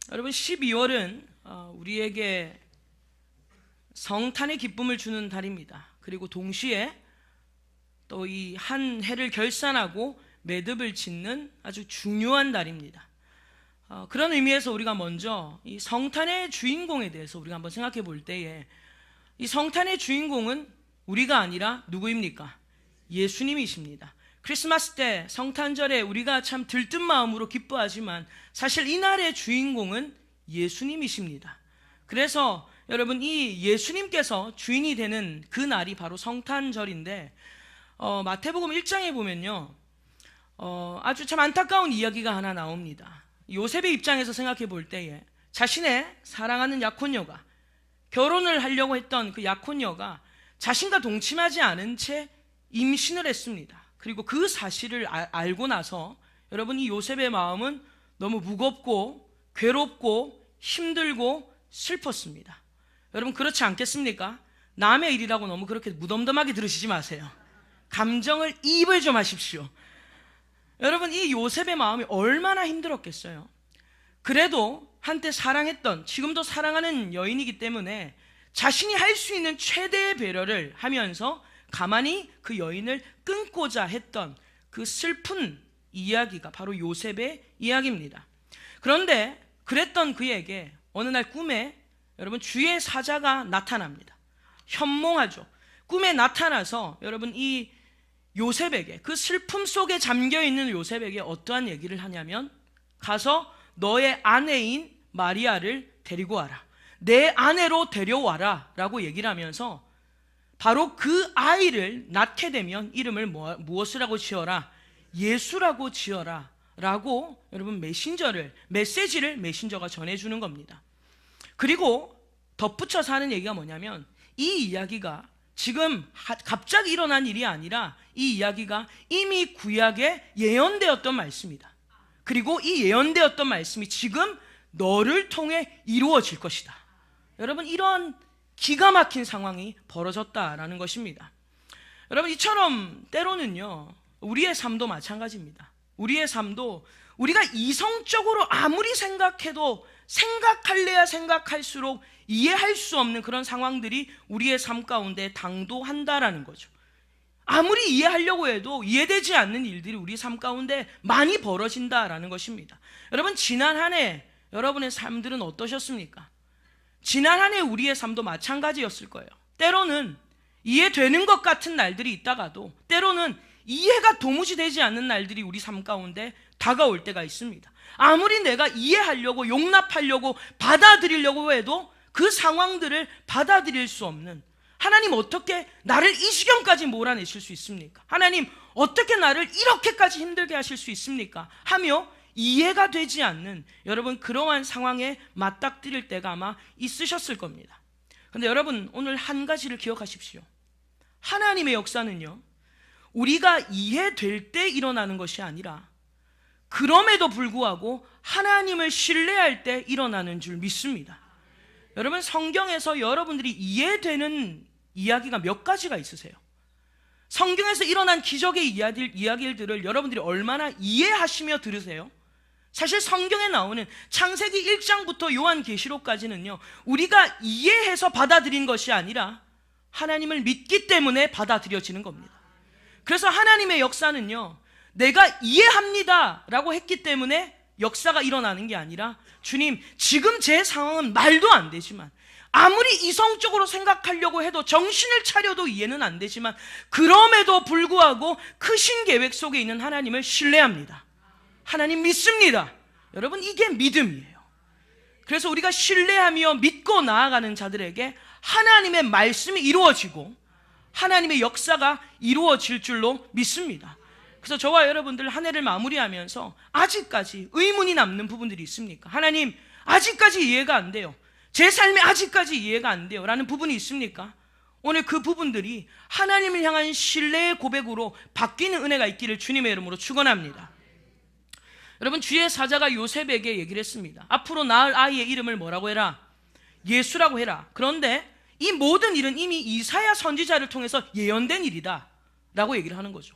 여러분 12월은 우리에게 성탄의 기쁨을 주는 달입니다. 그리고 동시에 또 이 한 해를 결산하고 매듭을 짓는 아주 중요한 달입니다. 그런 의미에서 우리가 먼저 이 성탄의 주인공에 대해서 우리가 한번 생각해 볼 때에 이 성탄의 주인공은 우리가 아니라 누구입니까? 예수님이십니다. 크리스마스 때 성탄절에 우리가 참 들뜬 마음으로 기뻐하지만 사실 이날의 주인공은 예수님이십니다. 그래서 여러분 이 예수님께서 주인이 되는 그 날이 바로 성탄절인데 마태복음 1장에 보면요 아주 참 안타까운 이야기가 하나 나옵니다. 요셉의 입장에서 생각해 볼 때에 자신의 사랑하는 약혼녀가 결혼을 하려고 했던 그 약혼녀가 자신과 동침하지 않은 채 임신을 했습니다. 그리고 그 사실을 알고 나서 여러분 이 요셉의 마음은 너무 무겁고 괴롭고 힘들고 슬펐습니다. 여러분 그렇지 않겠습니까? 남의 일이라고 너무 그렇게 무덤덤하게 들으시지 마세요. 감정을 이입을 좀 하십시오. 여러분 이 요셉의 마음이 얼마나 힘들었겠어요. 그래도 한때 사랑했던, 지금도 사랑하는 여인이기 때문에 자신이 할 수 있는 최대의 배려를 하면서 가만히 그 여인을 끊고자 했던 그 슬픈 이야기가 바로 요셉의 이야기입니다. 그런데 그랬던 그에게 어느 날 꿈에 여러분 주의 사자가 나타납니다. 현몽하죠. 꿈에 나타나서 여러분 이 요셉에게, 그 슬픔 속에 잠겨있는 요셉에게 어떠한 얘기를 하냐면 가서 너의 아내인 마리아를 데리고 와라, 내 아내로 데려와라 라고 얘기를 하면서 바로 그 아이를 낳게 되면 이름을 무엇이라고 지어라? 예수라고 지어라 라고 여러분 메시지를 메신저가 전해주는 겁니다. 그리고 덧붙여서 하는 얘기가 뭐냐면 이 이야기가 지금 갑자기 일어난 일이 아니라 이 이야기가 이미 구약에 예언되었던 말씀이다. 그리고 이 예언되었던 말씀이 지금 너를 통해 이루어질 것이다. 여러분 이런 기가 막힌 상황이 벌어졌다라는 것입니다. 여러분 이처럼 때로는요 우리의 삶도 마찬가지입니다. 우리의 삶도 우리가 이성적으로 아무리 생각해도 생각할래야 생각할수록 이해할 수 없는 그런 상황들이 우리의 삶 가운데 당도한다라는 거죠. 아무리 이해하려고 해도 이해되지 않는 일들이 우리 삶 가운데 많이 벌어진다라는 것입니다. 여러분 지난 한 해 여러분의 삶들은 어떠셨습니까? 지난 한 해 우리의 삶도 마찬가지였을 거예요. 때로는 이해되는 것 같은 날들이 있다가도 때로는 이해가 도무지 되지 않는 날들이 우리 삶 가운데 다가올 때가 있습니다. 아무리 내가 이해하려고 용납하려고 받아들이려고 해도 그 상황들을 받아들일 수 없는, 하나님 어떻게 나를 이 지경까지 몰아내실 수 있습니까? 하나님 어떻게 나를 이렇게까지 힘들게 하실 수 있습니까? 하며 이해가 되지 않는 여러분 그러한 상황에 맞닥뜨릴 때가 아마 있으셨을 겁니다. 그런데 여러분 오늘 한 가지를 기억하십시오. 하나님의 역사는요 우리가 이해될 때 일어나는 것이 아니라 그럼에도 불구하고 하나님을 신뢰할 때 일어나는 줄 믿습니다. 여러분 성경에서 여러분들이 이해되는 이야기가 몇 가지가 있으세요? 성경에서 일어난 기적의 이야기들을 여러분들이 얼마나 이해하시며 들으세요? 사실 성경에 나오는 창세기 1장부터 요한계시록까지는요 우리가 이해해서 받아들인 것이 아니라 하나님을 믿기 때문에 받아들여지는 겁니다. 그래서 하나님의 역사는요 내가 이해합니다 라고 했기 때문에 역사가 일어나는 게 아니라 주님 지금 제 상황은 말도 안 되지만 아무리 이성적으로 생각하려고 해도 정신을 차려도 이해는 안 되지만 그럼에도 불구하고 크신 계획 속에 있는 하나님을 신뢰합니다. 하나님 믿습니다. 여러분 이게 믿음이에요. 그래서 우리가 신뢰하며 믿고 나아가는 자들에게 하나님의 말씀이 이루어지고 하나님의 역사가 이루어질 줄로 믿습니다. 그래서 저와 여러분들 한 해를 마무리하면서 아직까지 의문이 남는 부분들이 있습니까? 하나님 아직까지 이해가 안 돼요. 제 삶이 아직까지 이해가 안 돼요 라는 부분이 있습니까? 오늘 그 부분들이 하나님을 향한 신뢰의 고백으로 바뀌는 은혜가 있기를 주님의 이름으로 축원합니다. 여러분 주의 사자가 요셉에게 얘기를 했습니다. 앞으로 낳을 아이의 이름을 뭐라고 해라? 예수라고 해라. 그런데 이 모든 일은 이미 이사야 선지자를 통해서 예언된 일이다 라고 얘기를 하는 거죠.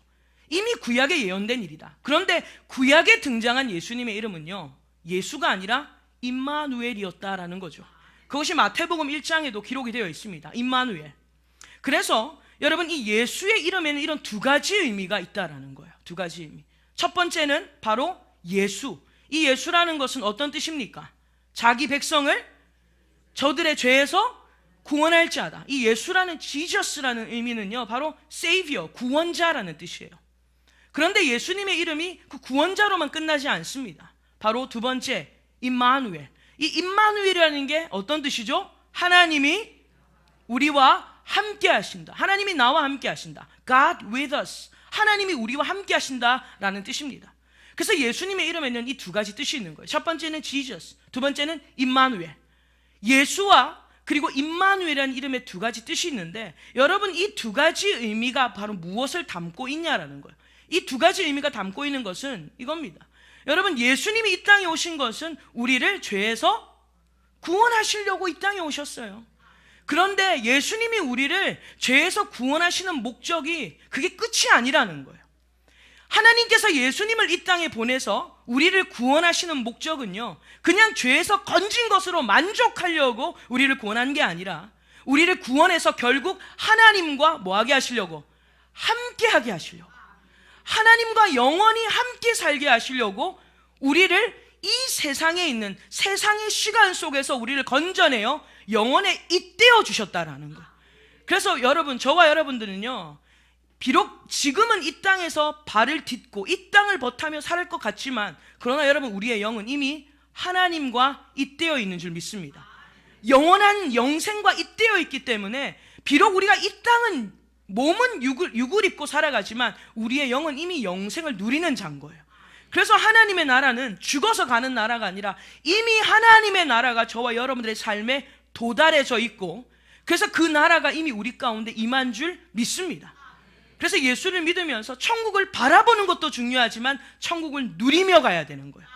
이미 구약에 예언된 일이다. 그런데 구약에 등장한 예수님의 이름은요 예수가 아니라 임마누엘이었다라는 거죠. 그것이 마태복음 1장에도 기록이 되어 있습니다. 임마누엘. 그래서 여러분, 이 예수의 이름에는 이런 두 가지 의미가 있다라는 거예요. 두 가지 의미. 첫 번째는 바로 예수. 이 예수라는 것은 어떤 뜻입니까? 자기 백성을 저들의 죄에서 구원할 자다. 이 예수라는 지저스라는 의미는요, 바로 세이비어, 구원자라는 뜻이에요. 그런데 예수님의 이름이 그 구원자로만 끝나지 않습니다. 바로 두 번째, 임마누엘. 이 임마누엘이라는 게 어떤 뜻이죠? 하나님이 우리와 함께 하신다. 하나님이 나와 함께 하신다. God with us. 하나님이 우리와 함께 하신다라는 뜻입니다. 그래서 예수님의 이름에는 이 두 가지 뜻이 있는 거예요. 첫 번째는 Jesus, 두 번째는 임마누엘. 예수와 그리고 임마누엘이라는 이름의 두 가지 뜻이 있는데, 여러분, 이 두 가지 의미가 바로 무엇을 담고 있냐라는 거예요. 이 두 가지 의미가 담고 있는 것은 이겁니다. 여러분, 예수님이 이 땅에 오신 것은 우리를 죄에서 구원하시려고 이 땅에 오셨어요. 그런데 예수님이 우리를 죄에서 구원하시는 목적이 그게 끝이 아니라는 거예요. 하나님께서 예수님을 이 땅에 보내서 우리를 구원하시는 목적은요, 그냥 죄에서 건진 것으로 만족하려고 우리를 구원한 게 아니라, 우리를 구원해서 결국 하나님과 뭐하게 하시려고? 함께하게 하시려고, 하나님과 영원히 함께 살게 하시려고 우리를 이 세상에 있는 세상의 시간 속에서 우리를 건져내어 영원에 잇대어 주셨다라는 거예요. 그래서 여러분, 저와 여러분들은요, 비록 지금은 이 땅에서 발을 딛고 이 땅을 버타며 살 것 같지만, 그러나 여러분, 우리의 영은 이미 하나님과 잇대어 있는 줄 믿습니다. 영원한 영생과 잇대어 있기 때문에 비록 우리가 이 땅은 몸은 육을 입고 살아가지만 우리의 영은 이미 영생을 누리는 자인 거예요. 그래서 하나님의 나라는 죽어서 가는 나라가 아니라 이미 하나님의 나라가 저와 여러분들의 삶에 도달해져 있고, 그래서 그 나라가 이미 우리 가운데 임한 줄 믿습니다. 그래서 예수를 믿으면서 천국을 바라보는 것도 중요하지만 천국을 누리며 가야 되는 거예요.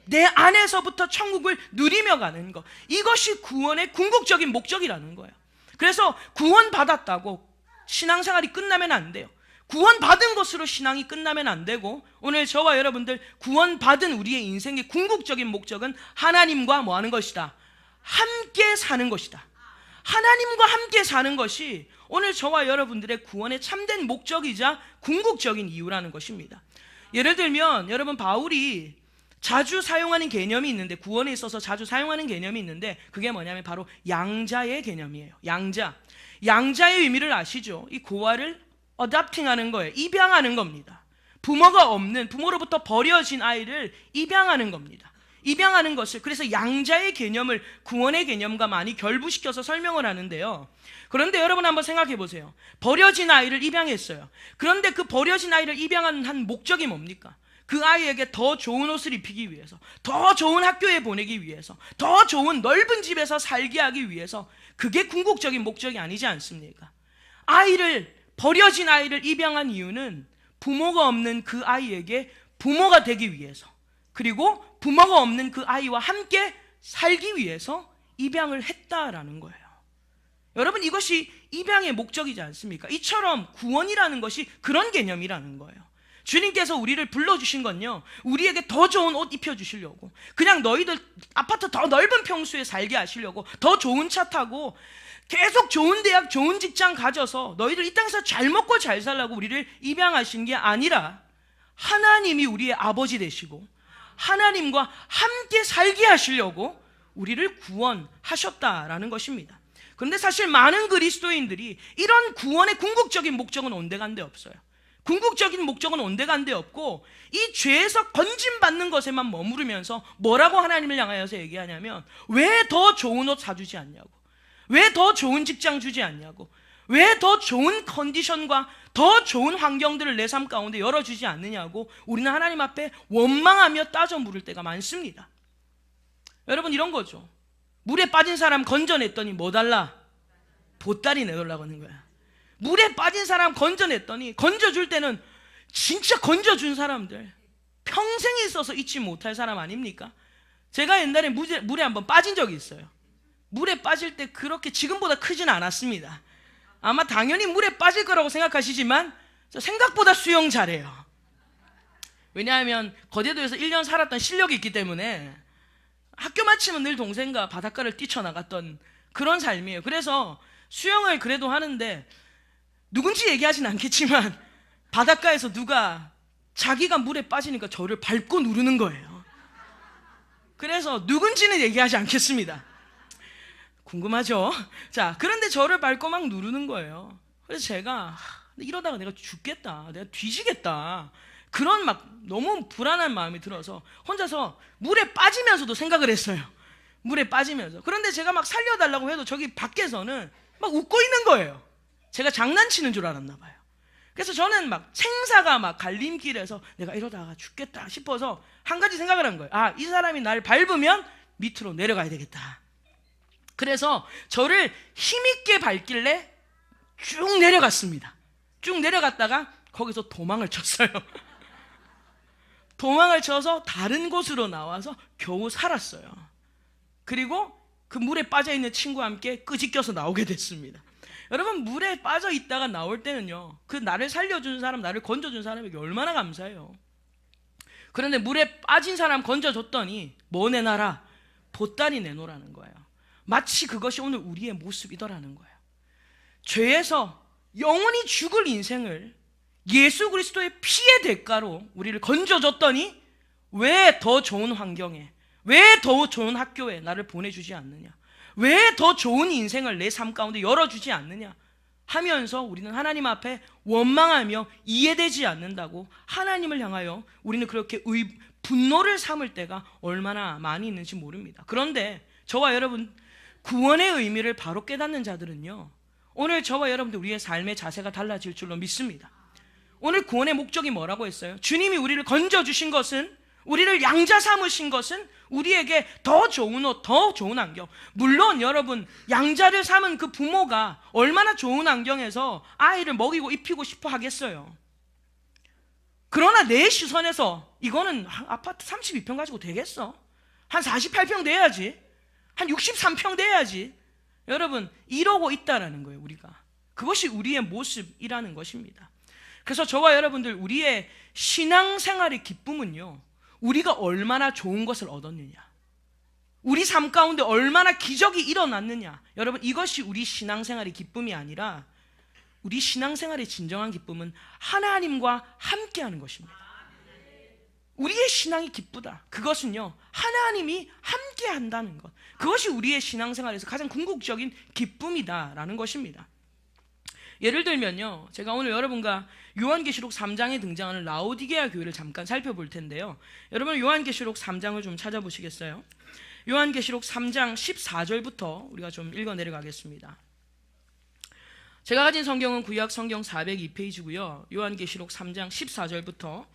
내 안에서부터 천국을 누리며 가는 것, 이것이 구원의 궁극적인 목적이라는 거예요. 그래서 구원받았다고 신앙생활이 끝나면 안 돼요. 구원받은 것으로 신앙이 끝나면 안 되고, 오늘 저와 여러분들 구원받은 우리의 인생의 궁극적인 목적은 하나님과 뭐 하는 것이다? 함께 사는 것이다. 하나님과 함께 사는 것이 오늘 저와 여러분들의 구원의 참된 목적이자 궁극적인 이유라는 것입니다. 예를 들면 여러분, 바울이 자주 사용하는 개념이 있는데, 구원에 있어서 자주 사용하는 개념이 있는데, 그게 뭐냐면 바로 양자의 개념이에요. 양자의 의미를 아시죠? 이 고아를 어답팅하는 거예요. 입양하는 겁니다. 부모가 없는, 부모로부터 버려진 아이를 입양하는 겁니다. 입양하는 것을, 그래서 양자의 개념을 구원의 개념과 많이 결부시켜서 설명을 하는데요. 그런데 여러분 한번 생각해 보세요. 버려진 아이를 입양했어요. 그런데 그 버려진 아이를 입양한 한 목적이 뭡니까? 그 아이에게 더 좋은 옷을 입히기 위해서, 더 좋은 학교에 보내기 위해서, 더 좋은 넓은 집에서 살게 하기 위해서. 그게 궁극적인 목적이 아니지 않습니까? 버려진 아이를 입양한 이유는 부모가 없는 그 아이에게 부모가 되기 위해서, 그리고 부모가 없는 그 아이와 함께 살기 위해서 입양을 했다라는 거예요. 여러분, 이것이 입양의 목적이지 않습니까? 이처럼 구원이라는 것이 그런 개념이라는 거예요. 주님께서 우리를 불러주신 건요, 우리에게 더 좋은 옷 입혀주시려고, 그냥 너희들 아파트 더 넓은 평수에 살게 하시려고, 더 좋은 차 타고 계속 좋은 대학, 좋은 직장 가져서 너희들 이 땅에서 잘 먹고 잘 살라고 우리를 입양하신 게 아니라, 하나님이 우리의 아버지 되시고 하나님과 함께 살게 하시려고 우리를 구원하셨다라는 것입니다. 그런데 사실 많은 그리스도인들이 이런 구원의 궁극적인 목적은 온데간데 없어요. 궁극적인 목적은 온데간데 없고, 이 죄에서 건진받는 것에만 머무르면서 뭐라고 하나님을 향하여서 얘기하냐면, 왜 더 좋은 옷 사주지 않냐고, 왜 더 좋은 직장 주지 않냐고, 왜 더 좋은 컨디션과 더 좋은 환경들을 내 삶 가운데 열어주지 않느냐고 우리는 하나님 앞에 원망하며 따져 물을 때가 많습니다. 여러분, 이런 거죠. 물에 빠진 사람 건져냈더니 뭐 달라? 보따리 내놓으려고 하는 거야. 물에 빠진 사람 건져냈더니, 건져줄 때는 진짜 건져준 사람들 평생에 있어서 잊지 못할 사람 아닙니까? 제가 옛날에 물에 한번 빠진 적이 있어요. 물에 빠질 때 그렇게 지금보다 크진 않았습니다. 아마 당연히 물에 빠질 거라고 생각하시지만 저 생각보다 수영 잘해요. 왜냐하면 거제도에서 1년 살았던 실력이 있기 때문에 학교 마치면 늘 동생과 바닷가를 뛰쳐나갔던 그런 삶이에요. 그래서 수영을 그래도 하는데 누군지 얘기하진 않겠지만 바닷가에서 누가 자기가 물에 빠지니까 저를 밟고 누르는 거예요. 그래서 누군지는 얘기하지 않겠습니다. 궁금하죠? 자, 그런데 저를 밟고 막 누르는 거예요. 그래서 제가 이러다가 내가 죽겠다, 내가 뒤지겠다, 그런 막 너무 불안한 마음이 들어서 혼자서 물에 빠지면서도 생각을 했어요. 물에 빠지면서. 그런데 제가 막 살려달라고 해도 저기 밖에서는 막 웃고 있는 거예요. 제가 장난치는 줄 알았나 봐요. 그래서 저는 막 생사가 막 갈림길에서 내가 이러다가 죽겠다 싶어서 한 가지 생각을 한 거예요. 아, 이 사람이 날 밟으면 밑으로 내려가야 되겠다. 그래서 저를 힘있게 밟길래 쭉 내려갔습니다. 쭉 내려갔다가 거기서 도망을 쳤어요. 도망을 쳐서 다른 곳으로 나와서 겨우 살았어요. 그리고 그 물에 빠져있는 친구와 함께 끄집겨서 나오게 됐습니다. 여러분, 물에 빠져 있다가 나올 때는요, 그 나를 살려준 사람, 나를 건져준 사람에게 얼마나 감사해요. 그런데 물에 빠진 사람 건져줬더니 뭐 내놔라? 보따리 내놓으라는 거예요. 마치 그것이 오늘 우리의 모습이더라는 거예요. 죄에서 영원히 죽을 인생을 예수 그리스도의 피의 대가로 우리를 건져줬더니 왜 더 좋은 환경에, 왜 더 좋은 학교에 나를 보내주지 않느냐, 왜 더 좋은 인생을 내 삶 가운데 열어주지 않느냐 하면서 우리는 하나님 앞에 원망하며 이해되지 않는다고 하나님을 향하여 우리는 그렇게 분노를 삼을 때가 얼마나 많이 있는지 모릅니다. 그런데 저와 여러분, 구원의 의미를 바로 깨닫는 자들은요, 오늘 저와 여러분들 우리의 삶의 자세가 달라질 줄로 믿습니다. 오늘 구원의 목적이 뭐라고 했어요? 주님이 우리를 건져주신 것은, 우리를 양자 삼으신 것은 우리에게 더 좋은 옷, 더 좋은 안경. 물론 여러분, 양자를 삼은 그 부모가 얼마나 좋은 안경에서 아이를 먹이고 입히고 싶어 하겠어요. 그러나 내 시선에서 이거는 아파트 32평 가지고 되겠어? 한 48평 돼야지, 한 63평 돼야지. 여러분, 이러고 있다라는 거예요. 우리가 그것이 우리의 모습이라는 것입니다. 그래서 저와 여러분들, 우리의 신앙생활의 기쁨은요, 우리가 얼마나 좋은 것을 얻었느냐, 우리 삶 가운데 얼마나 기적이 일어났느냐, 여러분, 이것이 우리 신앙생활의 기쁨이 아니라 우리 신앙생활의 진정한 기쁨은 하나님과 함께하는 것입니다. 우리의 신앙이 기쁘다, 그것은요, 하나님이 함께한다는 것, 그것이 우리의 신앙생활에서 가장 궁극적인 기쁨이다라는 것입니다. 예를 들면요, 제가 오늘 여러분과 요한계시록 3장에 등장하는 라오디게아 교회를 잠깐 살펴볼 텐데요, 여러분 요한계시록 3장을 좀 찾아보시겠어요? 요한계시록 3장 14절부터 우리가 좀 읽어 내려가겠습니다. 제가 가진 성경은 구약 성경 402페이지고요 요한계시록 3장 14절부터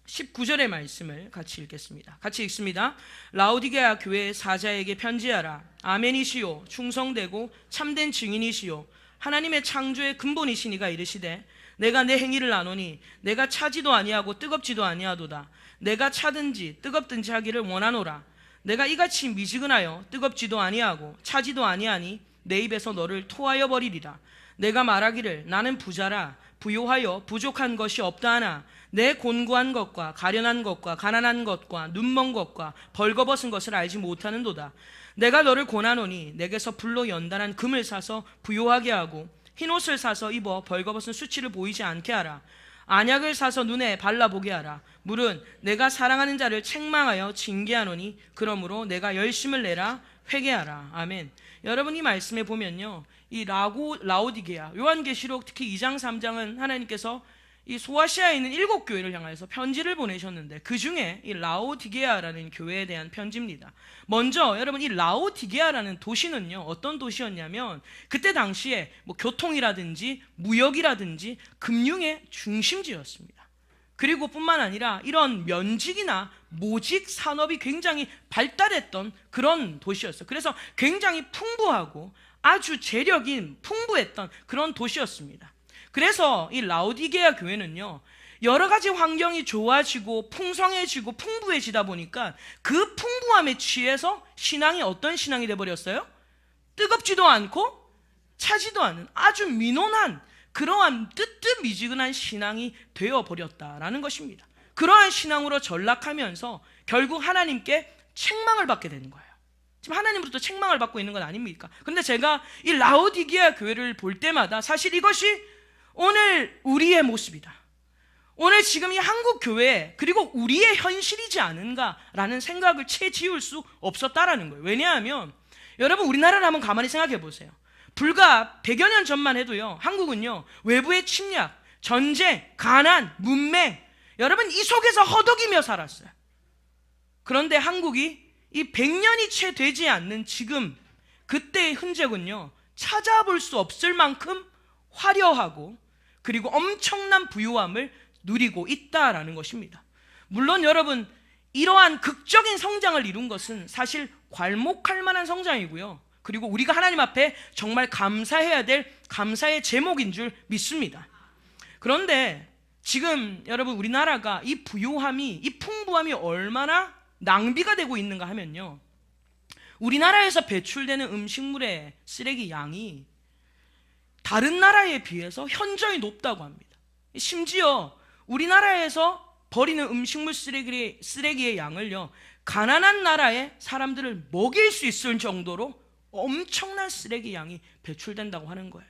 19절의 말씀을 같이 읽겠습니다. 같이 읽습니다. 라오디게아 교회 사자에게 편지하라. 아멘이시요, 충성되고 참된 증인이시요, 하나님의 창조의 근본이시니가 이르시되, 내가 내 행위를 아노니 내가 차지도 아니하고 뜨겁지도 아니하도다. 내가 차든지 뜨겁든지 하기를 원하노라. 내가 이같이 미지근하여 뜨겁지도 아니하고 차지도 아니하니 내 입에서 너를 토하여 버리리라. 내가 말하기를 나는 부자라, 부요하여 부족한 것이 없다 하나 내 곤고한 것과 가련한 것과 가난한 것과 눈먼 것과 벌거벗은 것을 알지 못하는도다. 내가 너를 권하노니 내게서 불로 연단한 금을 사서 부요하게 하고 흰옷을 사서 입어 벌거벗은 수치를 보이지 않게 하라. 안약을 사서 눈에 발라보게 하라. 물은 내가 사랑하는 자를 책망하여 징계하노니 그러므로 내가 열심을 내라. 회개하라. 아멘. 여러분, 이 말씀에 보면요, 이 라오디게아, 요한계시록 특히 2장 3장은 하나님께서 이 소아시아에 있는 7교회를 향해서 편지를 보내셨는데 그 중에 이 라오디게아라는 교회에 대한 편지입니다. 먼저 여러분, 이 라오디게아라는 도시는요, 어떤 도시였냐면 그때 당시에 뭐 교통이라든지 무역이라든지 금융의 중심지였습니다. 그리고 뿐만 아니라 이런 면직이나 모직 산업이 굉장히 발달했던 그런 도시였어요. 그래서 굉장히 풍부하고 아주 재력이 풍부했던 그런 도시였습니다. 그래서 이 라오디게아 교회는요, 여러 가지 환경이 좋아지고 풍성해지고 풍부해지다 보니까 그 풍부함에 취해서 신앙이 어떤 신앙이 돼버렸어요? 뜨겁지도 않고 차지도 않은 아주 민원한 그러한 뜨뜻미지근한 신앙이 되어버렸다라는 것입니다. 그러한 신앙으로 전락하면서 결국 하나님께 책망을 받게 되는 거예요. 지금 하나님으로부터 책망을 받고 있는 건 아닙니까? 그런데 제가 이 라오디게아 교회를 볼 때마다 사실 이것이 오늘 우리의 모습이다. 오늘 지금 이 한국 교회 그리고 우리의 현실이지 않은가라는 생각을 채 지울 수 없었다라는 거예요. 왜냐하면 여러분 우리나라를 한번 가만히 생각해 보세요. 불과 100여 년 전만 해도요, 한국은요 외부의 침략, 전쟁, 가난, 문맹, 여러분 이 속에서 허덕이며 살았어요. 그런데 한국이 이 100년이 채 되지 않는 지금 그때의 흔적은요 찾아볼 수 없을 만큼 화려하고 그리고 엄청난 부유함을 누리고 있다라는 것입니다. 물론 여러분 이러한 극적인 성장을 이룬 것은 사실 괄목할 만한 성장이고요, 그리고 우리가 하나님 앞에 정말 감사해야 될 감사의 제목인 줄 믿습니다. 그런데 지금 여러분 우리나라가 이 부유함이, 이 풍부함이 얼마나 낭비가 되고 있는가 하면요, 우리나라에서 배출되는 음식물의 쓰레기 양이 다른 나라에 비해서 현저히 높다고 합니다. 심지어 우리나라에서 버리는 음식물 쓰레기의 양을요 가난한 나라의 사람들을 먹일 수 있을 정도로 엄청난 쓰레기 양이 배출된다고 하는 거예요.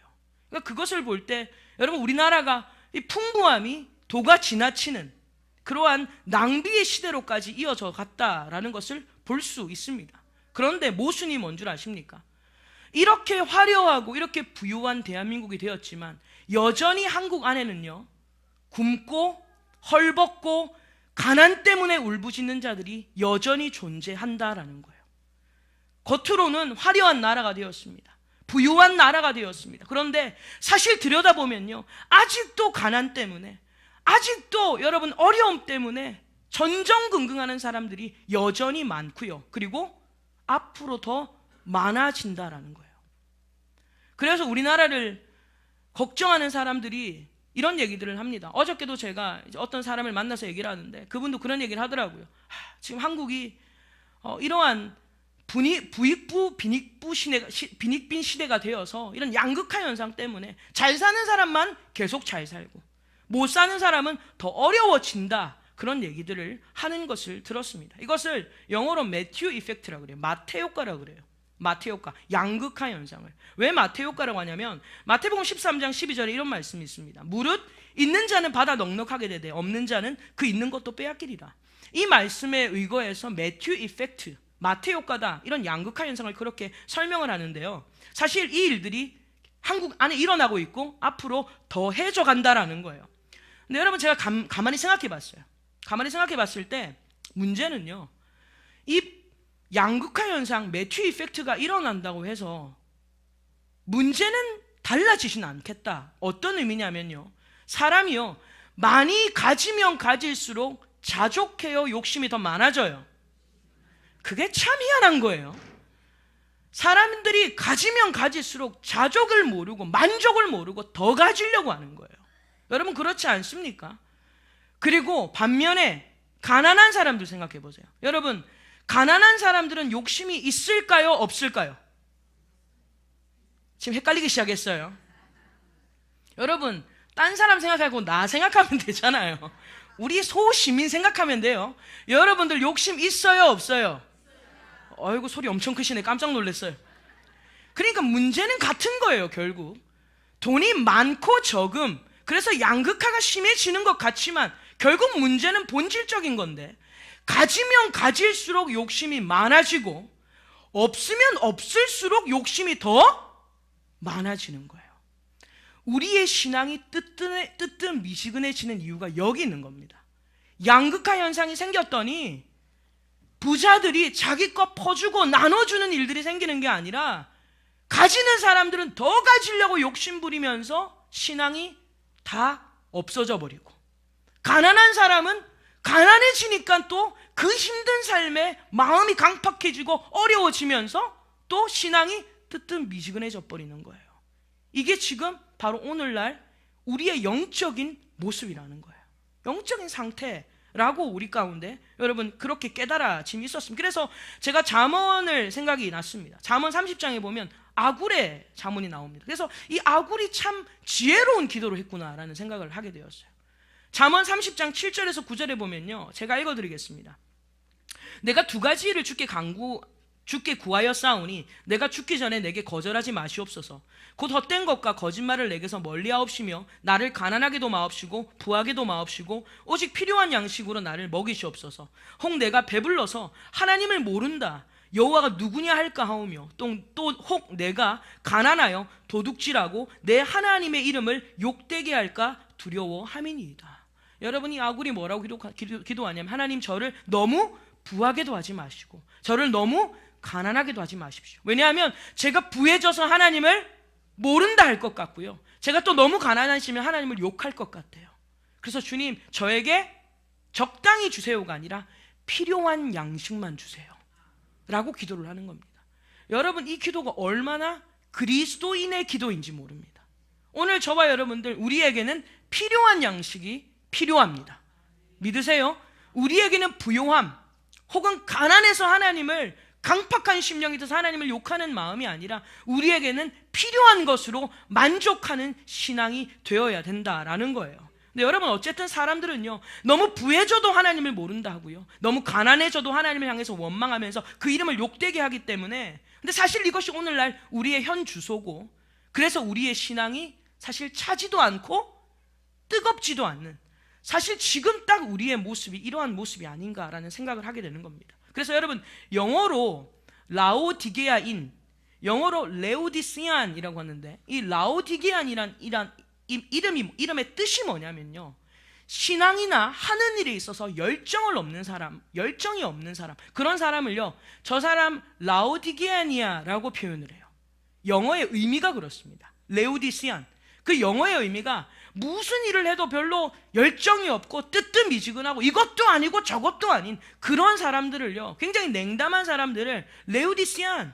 그러니까 그것을 볼 때 여러분 우리나라가 이 풍부함이 도가 지나치는 그러한 낭비의 시대로까지 이어져 갔다라는 것을 볼 수 있습니다. 그런데 모순이 뭔 줄 아십니까? 이렇게 화려하고 이렇게 부유한 대한민국이 되었지만 여전히 한국 안에는요 굶고 헐벗고 가난 때문에 울부짖는 자들이 여전히 존재한다라는 거예요. 겉으로는 화려한 나라가 되었습니다. 부유한 나라가 되었습니다. 그런데 사실 들여다보면요 아직도 가난 때문에, 아직도 여러분 어려움 때문에 전전긍긍하는 사람들이 여전히 많고요, 그리고 앞으로 더 많아진다라는 거예요. 그래서 우리나라를 걱정하는 사람들이 이런 얘기들을 합니다. 어저께도 제가 어떤 사람을 만나서 얘기를 하는데 그분도 그런 얘기를 하더라고요. 지금 한국이 이러한 부익부 빈익빈 시대가 되어서 이런 양극화 현상 때문에 잘 사는 사람만 계속 잘 살고 못 사는 사람은 더 어려워진다, 그런 얘기들을 하는 것을 들었습니다. 이것을 영어로 매튜 이펙트라고 그래요. 마태 효과라고 그래요. 마태 효과, 양극화 현상을. 왜 마태 효과라고 하냐면 마태복음 13장 12절에 이런 말씀이 있습니다. 무릇 있는 자는 받아 넉넉하게 되되 없는 자는 그 있는 것도 빼앗기리라. 이 말씀에 의거해서 매튜 이펙트, 마태 효과다, 이런 양극화 현상을 그렇게 설명을 하는데요, 사실 이 일들이 한국 안에 일어나고 있고 앞으로 더해져 간다라는 거예요. 근데 여러분 제가 가만히 생각해 봤어요. 가만히 생각해 봤을 때 문제는요, 이 양극화 현상, 매튜 이펙트가 일어난다고 해서 문제는 달라지진 않겠다. 어떤 의미냐면요, 사람이요 많이 가지면 가질수록 자족해요, 욕심이 더 많아져요? 그게 참 희한한 거예요. 사람들이 가지면 가질수록 자족을 모르고 만족을 모르고 더 가지려고 하는 거예요. 여러분 그렇지 않습니까? 그리고 반면에 가난한 사람들 생각해 보세요. 여러분 가난한 사람들은 욕심이 있을까요, 없을까요? 지금 헷갈리기 시작했어요. 여러분 딴 사람 생각하고 나 생각하면 되잖아요. 우리 소시민 생각하면 돼요. 여러분들 욕심 있어요, 없어요? 아이고 소리 엄청 크시네. 깜짝 놀랐어요. 그러니까 문제는 같은 거예요. 결국 돈이 많고 적음, 그래서 양극화가 심해지는 것 같지만 결국 문제는 본질적인 건데, 가지면 가질수록 욕심이 많아지고 없으면 없을수록 욕심이 더 많아지는 거예요. 우리의 신앙이 뜨뜻미지근해지는 이유가 여기 있는 겁니다. 양극화 현상이 생겼더니 부자들이 자기 것 퍼주고 나눠주는 일들이 생기는 게 아니라 가지는 사람들은 더 가지려고 욕심 부리면서 신앙이 다 없어져 버리고, 가난한 사람은 가난해지니까 또 그 힘든 삶에 마음이 강팍해지고 어려워지면서 또 신앙이 뜨뜻미지근해져 버리는 거예요. 이게 지금 바로 오늘날 우리의 영적인 모습이라는 거예요. 영적인 상태라고 우리 가운데 여러분 그렇게 깨달아짐이 있었습니다. 그래서 제가 잠언을 생각이 났습니다. 잠언 30장에 보면 아굴의 잠언이 나옵니다. 그래서 이 아굴이 참 지혜로운 기도를 했구나라는 생각을 하게 되었어요. 잠언 30장 7절에서 9절에 보면요, 제가 읽어드리겠습니다. 내가 두 가지 일을 주께 구하여 싸우니 내가 죽기 전에 내게 거절하지 마시옵소서. 곧 헛된 것과 거짓말을 내게서 멀리하옵시며 나를 가난하게도 마옵시고 부하게도 마옵시고 오직 필요한 양식으로 나를 먹이시옵소서. 혹 내가 배불러서 하나님을 모른다 여호와가 누구냐 할까 하오며 또 혹 내가 가난하여 도둑질하고 내 하나님의 이름을 욕되게 할까 두려워함이니이다. 여러분이 아굴이 뭐라고 기도하냐면 하나님 저를 너무 부하게도 하지 마시고 저를 너무 가난하게도 하지 마십시오. 왜냐하면 제가 부해져서 하나님을 모른다 할 것 같고요, 제가 또 너무 가난하시면 하나님을 욕할 것 같아요. 그래서 주님 저에게 적당히 주세요가 아니라 필요한 양식만 주세요 라고 기도를 하는 겁니다. 여러분 이 기도가 얼마나 그리스도인의 기도인지 모릅니다. 오늘 저와 여러분들 우리에게는 필요한 양식이 필요합니다. 믿으세요? 우리에게는 부요함 혹은 가난해서 하나님을 강팍한 심령이 돼서 하나님을 욕하는 마음이 아니라 우리에게는 필요한 것으로 만족하는 신앙이 되어야 된다라는 거예요. 근데 여러분 어쨌든 사람들은요 너무 부해져도 하나님을 모른다 하고요, 너무 가난해져도 하나님을 향해서 원망하면서 그 이름을 욕되게 하기 때문에, 근데 사실 이것이 오늘날 우리의 현 주소고, 그래서 우리의 신앙이 사실 차지도 않고 뜨겁지도 않는, 사실 지금 딱 우리의 모습이 이러한 모습이 아닌가라는 생각을 하게 되는 겁니다. 그래서 여러분 영어로 라오디게아인, 영어로 레오디시안이라고 하는데 이 라오디게안이란 이름의 뜻이 뭐냐면요, 신앙이나 하는 일에 있어서 열정이 없는 사람, 그런 사람을요 저 사람 라오디게아니아라고 표현을 해요. 영어의 의미가 그렇습니다. 레오디시안, 그 영어의 의미가 무슨 일을 해도 별로 열정이 없고 뜨뜻미지근하고 이것도 아니고 저것도 아닌 그런 사람들을요, 굉장히 냉담한 사람들을 레오디시안,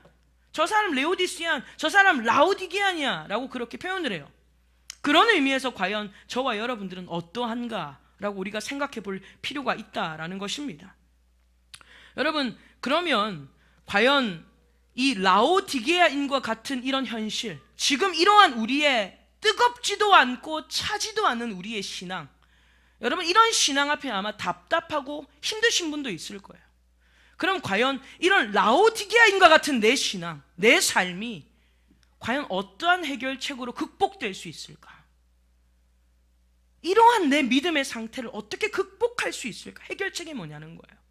저 사람 레오디시안, 저 사람 라오디게아니아 라고 그렇게 표현을 해요. 그런 의미에서 과연 저와 여러분들은 어떠한가 라고 우리가 생각해 볼 필요가 있다라는 것입니다. 여러분 그러면 과연 이 라오디게아인과 같은 이런 현실, 지금 이러한 우리의 뜨겁지도 않고 차지도 않는 우리의 신앙, 여러분 이런 신앙 앞에 아마 답답하고 힘드신 분도 있을 거예요. 그럼 과연 이런 라오디게아인과 같은 내 신앙, 내 삶이 과연 어떠한 해결책으로 극복될 수 있을까? 이러한 내 믿음의 상태를 어떻게 극복할 수 있을까? 해결책이 뭐냐는 거예요.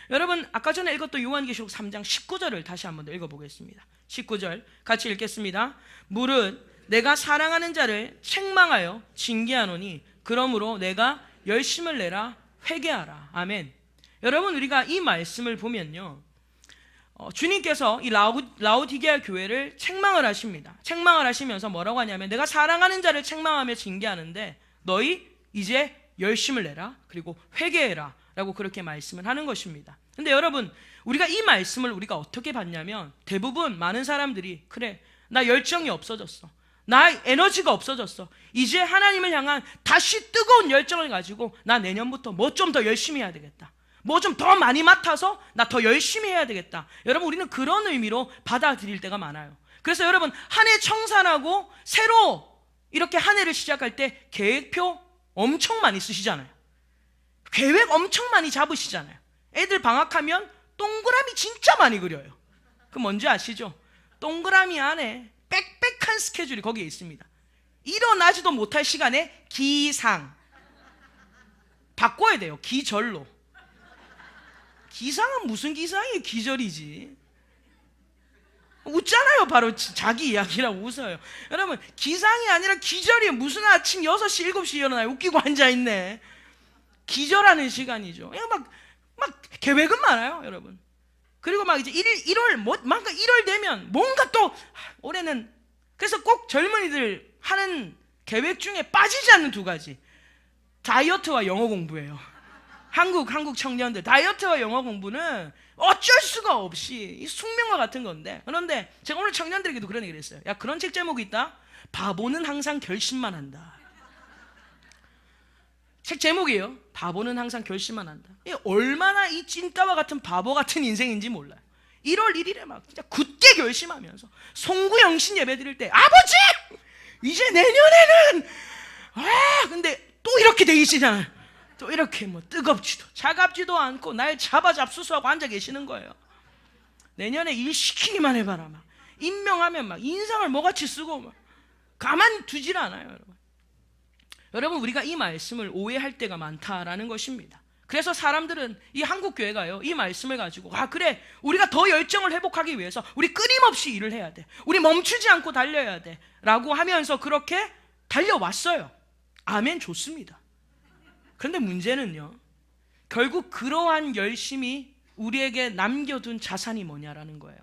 여러분 아까 전에 읽었던 요한계시록 3장 19절을 다시 한번 더 읽어보겠습니다. 19절 같이 읽겠습니다. 무릇 내가 사랑하는 자를 책망하여 징계하노니 그러므로 내가 열심을 내라 회개하라. 아멘. 여러분 우리가 이 말씀을 보면요, 주님께서 이 라오디게아 교회를 책망을 하십니다. 책망을 하시면서 뭐라고 하냐면 내가 사랑하는 자를 책망하며 징계하는데 너희 이제 열심을 내라 그리고 회개해라 라고 그렇게 말씀을 하는 것입니다. 근데 여러분 우리가 이 말씀을 우리가 어떻게 봤냐면, 대부분 많은 사람들이 그래 나 열정이 없어졌어, 나 에너지가 없어졌어, 이제 하나님을 향한 다시 뜨거운 열정을 가지고 나 내년부터 뭐 좀 더 열심히 해야 되겠다, 뭐 좀 더 많이 맡아서 나 더 열심히 해야 되겠다. 여러분 우리는 그런 의미로 받아들일 때가 많아요. 그래서 여러분 한 해 청산하고 새로 이렇게 한 해를 시작할 때 계획표 엄청 많이 쓰시잖아요. 계획 엄청 많이 잡으시잖아요. 애들 방학하면 동그라미 진짜 많이 그려요. 그 뭔지 아시죠? 동그라미 안에 빽빽한 스케줄이 거기에 있습니다. 일어나지도 못할 시간에 기상 바꿔야 돼요. 기절로. 기상은 무슨 기상이에요? 기절이지. 웃잖아요. 바로 자기 이야기라고 웃어요. 여러분 기상이 아니라 기절이에요. 무슨 아침 6시 7시 일어나요. 웃기고 앉아있네. 기절하는 시간이죠. 막 계획은 많아요 여러분. 그리고 막 이제 1월 되면 뭔가 또 올해는, 그래서 꼭 젊은이들 하는 계획 중에 빠지지 않는 두 가지, 다이어트와 영어 공부예요. 한국 청년들 다이어트와 영어 공부는 어쩔 수가 없이 숙명과 같은 건데, 그런데 제가 오늘 청년들에게도 그런 얘기를 했어요. 야 그런 책 제목이 있다. 바보는 항상 결심만 한다. 책 제목이에요. 바보는 항상 결심만 한다. 얼마나 이 찐따와 같은 바보 같은 인생인지 몰라요. 1월 1일에 막 진짜 굳게 결심하면서 송구영신 예배 드릴 때 아버지! 이제 내년에는 근데 또 이렇게 돼 있으잖아요. 또 이렇게 뭐 뜨겁지도 차갑지도 않고 날 잡수수하고 앉아 계시는 거예요. 내년에 일 시키기만 해봐라. 막 임명하면 막 인상을 뭐같이 쓰고 막 가만 두질 않아요. 여러분, 우리가 이 말씀을 오해할 때가 많다라는 것입니다. 그래서 사람들은 이 한국 교회가요, 이 말씀을 가지고 그래, 우리가 더 열정을 회복하기 위해서 우리 끊임없이 일을 해야 돼, 우리 멈추지 않고 달려야 돼 라고 하면서 그렇게 달려왔어요. 아멘, 좋습니다. 그런데 문제는요, 결국 그러한 열심이 우리에게 남겨둔 자산이 뭐냐라는 거예요.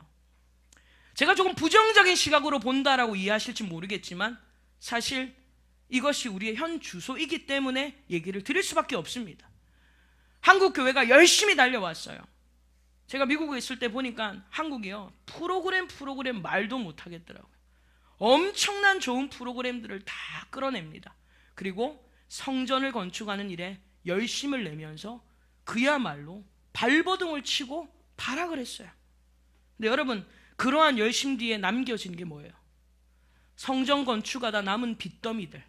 제가 조금 부정적인 시각으로 본다라고 이해하실지 모르겠지만 사실 이것이 우리의 현 주소이기 때문에 얘기를 드릴 수밖에 없습니다. 한국 교회가 열심히 달려왔어요. 제가 미국에 있을 때 보니까 한국이요, 프로그램 말도 못하겠더라고요. 엄청난 좋은 프로그램들을 다 끌어냅니다. 그리고 성전을 건축하는 일에 열심을 내면서 그야말로 발버둥을 치고 발악을 했어요. 근데 여러분, 그러한 열심 뒤에 남겨진 게 뭐예요? 성전 건축하다 남은 빚더미들,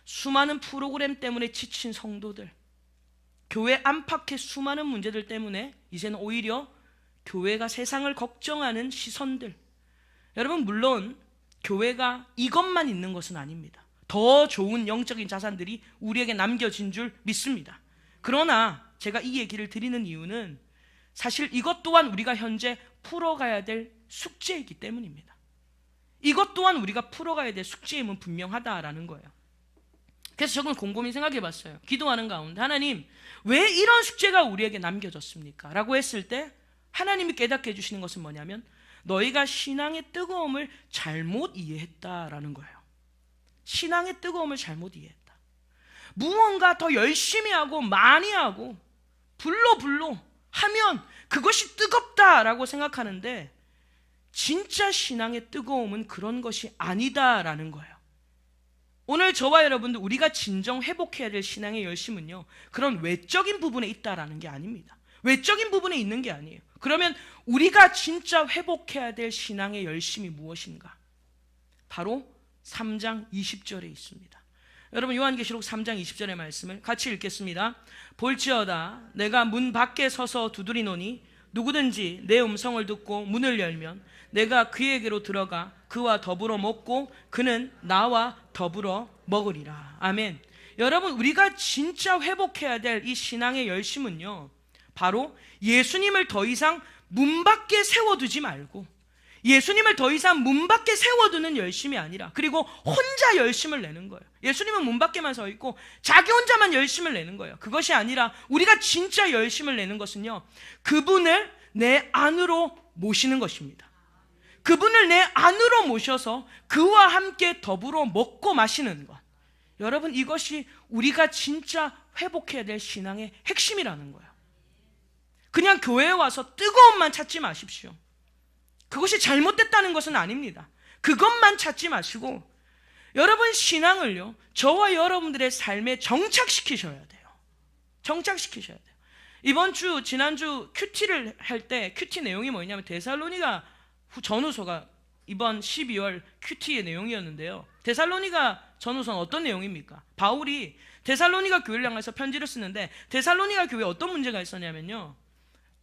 수많은 프로그램 때문에 지친 성도들, 교회 안팎의 수많은 문제들 때문에 이제는 오히려 교회가 세상을 걱정하는 시선들. 여러분, 물론 교회가 이것만 있는 것은 아닙니다. 더 좋은 영적인 자산들이 우리에게 남겨진 줄 믿습니다. 그러나 제가 이 얘기를 드리는 이유는 사실 이것 또한 우리가 현재 풀어가야 될 숙제이기 때문입니다. 이것 또한 우리가 풀어가야 될 숙제임은 분명하다라는 거예요. 그래서 저는 곰곰이 생각해 봤어요. 기도하는 가운데, 하나님, 왜 이런 숙제가 우리에게 남겨졌습니까? 라고 했을 때 하나님이 깨닫게 해주시는 것은 뭐냐면, 너희가 신앙의 뜨거움을 잘못 이해했다라는 거예요. 신앙의 뜨거움을 잘못 이해했다. 무언가 더 열심히 하고 많이 하고 불로 하면 그것이 뜨겁다라고 생각하는데, 진짜 신앙의 뜨거움은 그런 것이 아니다라는 거예요. 오늘 저와 여러분들, 우리가 진정 회복해야 될 신앙의 열심은요, 그런 외적인 부분에 있다라는 게 아닙니다. 외적인 부분에 있는 게 아니에요. 그러면 우리가 진짜 회복해야 될 신앙의 열심이 무엇인가? 바로 3장 20절에 있습니다. 여러분, 요한계시록 3장 20절의 말씀을 같이 읽겠습니다. 볼지어다 내가 문 밖에 서서 두드리노니 누구든지 내 음성을 듣고 문을 열면 내가 그에게로 들어가 그와 더불어 먹고 그는 나와 더불어 먹으리라. 아멘. 여러분, 우리가 진짜 회복해야 될 이 신앙의 열심은요, 바로 예수님을 더 이상 문 밖에 세워두지 말고, 예수님을 더 이상 문 밖에 세워두는 열심이 아니라, 그리고 혼자 열심을 내는 거예요. 예수님은 문 밖에만 서 있고 자기 혼자만 열심을 내는 거예요. 그것이 아니라 우리가 진짜 열심을 내는 것은요, 그분을 내 안으로 모시는 것입니다. 그분을 내 안으로 모셔서 그와 함께 더불어 먹고 마시는 것. 여러분, 이것이 우리가 진짜 회복해야 될 신앙의 핵심이라는 거예요. 그냥 교회에 와서 뜨거움만 찾지 마십시오. 그것이 잘못됐다는 것은 아닙니다. 그것만 찾지 마시고 여러분, 신앙을요, 저와 여러분들의 삶에 정착시키셔야 돼요. 정착시키셔야 돼요. 이번 주, 지난주 큐티를 할 때 큐티 내용이 뭐냐면 데살로니가 전후서가 이번 12월 큐티의 내용이었는데요. 데살로니가 전후서는 어떤 내용입니까? 바울이 데살로니가 교회를 향해서 편지를 쓰는데, 데살로니가 교회에 어떤 문제가 있었냐면요,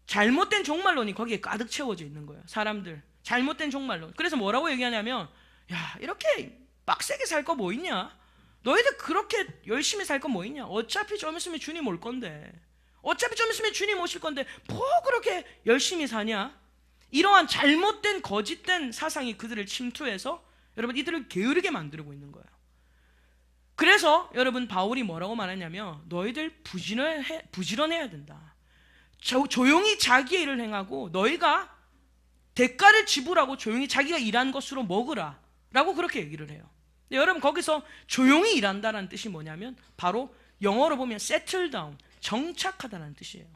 잘못된 종말론이 거기에 가득 채워져 있는 거예요. 사람들, 잘못된 종말론. 그래서 뭐라고 얘기하냐면, 야, 이렇게 빡세게 살 거 뭐 있냐? 너희들 그렇게 열심히 살 거 뭐 있냐? 어차피 좀 있으면 주님 올 건데, 어차피 좀 있으면 주님 오실 건데 뭐 그렇게 열심히 사냐? 이러한 잘못된 거짓된 사상이 그들을 침투해서 여러분, 이들을 게으르게 만들고 있는 거예요. 그래서 여러분, 바울이 뭐라고 말하냐면, 너희들 부지런해야 된다. 조용히 자기의 일을 행하고 너희가 대가를 지불하고 조용히 자기가 일한 것으로 먹으라 라고 그렇게 얘기를 해요. 근데 여러분, 거기서 조용히 일한다는 뜻이 뭐냐면 바로 영어로 보면 settle down, 정착하다는 뜻이에요.